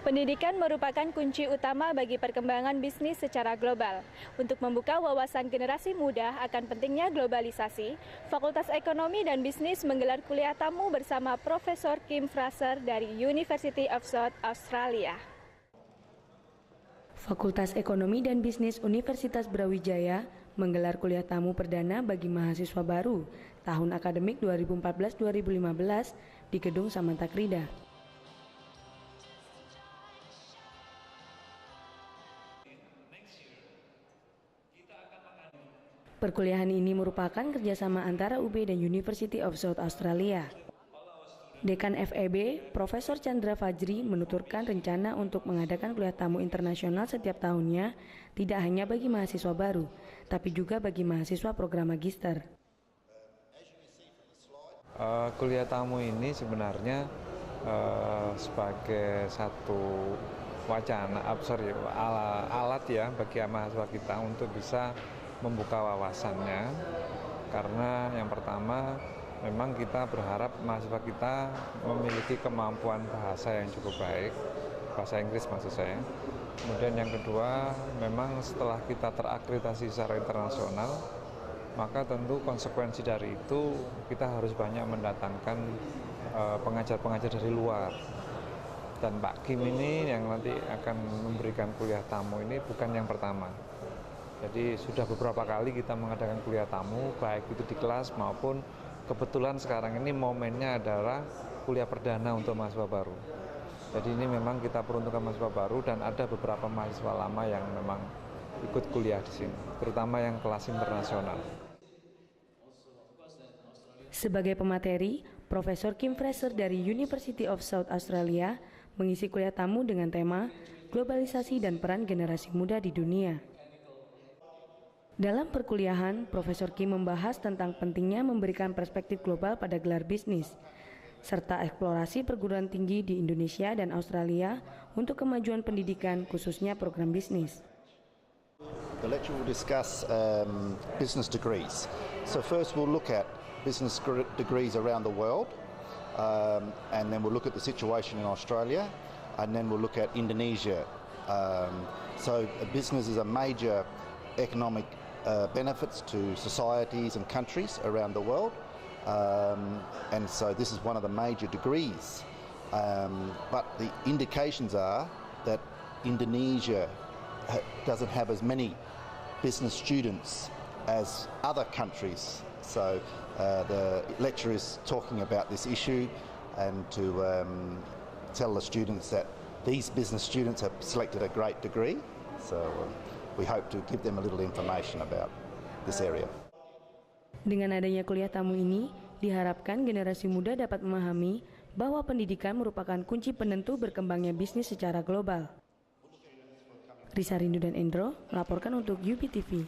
Pendidikan merupakan kunci utama bagi perkembangan bisnis secara global. Untuk membuka wawasan generasi muda akan pentingnya globalisasi, Fakultas Ekonomi dan Bisnis menggelar kuliah tamu bersama Profesor Kim Fraser dari University of South Australia. Fakultas Ekonomi dan Bisnis Universitas Brawijaya menggelar kuliah tamu perdana bagi mahasiswa baru tahun akademik 2014-2015 di Gedung Samanta Krida. Perkuliahan ini merupakan kerjasama antara UB dan University of South Australia. Dekan FEB, Profesor Chandra Fajri, menuturkan rencana untuk mengadakan kuliah tamu internasional setiap tahunnya tidak hanya bagi mahasiswa baru, tapi juga bagi mahasiswa program magister. Kuliah tamu ini sebenarnya sebagai satu wacana, alat ya bagi mahasiswa kita untuk bisa membuka wawasannya, karena yang pertama memang kita berharap mahasiswa kita memiliki kemampuan bahasa yang cukup baik, bahasa Inggris maksud saya. Kemudian yang kedua, memang setelah kita terakreditasi secara internasional, maka tentu konsekuensi dari itu kita harus banyak mendatangkan pengajar-pengajar dari luar. Dan Pak Kim ini yang nanti akan memberikan kuliah tamu ini bukan yang pertama. Jadi sudah beberapa kali kita mengadakan kuliah tamu, baik itu di kelas maupun kebetulan sekarang ini momennya adalah kuliah perdana untuk mahasiswa baru. Jadi ini memang kita peruntukkan mahasiswa baru dan ada beberapa mahasiswa lama yang memang ikut kuliah di sini, terutama yang kelas internasional. Sebagai pemateri, Profesor Kim Fraser dari University of South Australia mengisi kuliah tamu dengan tema Globalisasi dan Peran Generasi Muda di Dunia. Dalam perkuliahan, Profesor Kim membahas tentang pentingnya memberikan perspektif global pada gelar bisnis, serta eksplorasi perguruan tinggi di Indonesia dan Australia untuk kemajuan pendidikan, khususnya program bisnis. The lecture will discuss business degrees. So first we'll look at business degrees around the world, and then we'll look at the situation in Australia, and then we'll look at Indonesia. So business is a major economic benefits to societies and countries around the world, and so this is one of the major degrees, but the indications are that Indonesia doesn't have as many business students as other countries. So the lecturer is talking about this issue and to tell the students that these business students have selected a great degree, so we hope to give them a little information about this area. Dengan adanya kuliah tamu ini, diharapkan generasi muda dapat memahami bahwa pendidikan merupakan kunci penentu berkembangnya bisnis secara global. Risa Rindu dan Endro melaporkan untuk UPTV.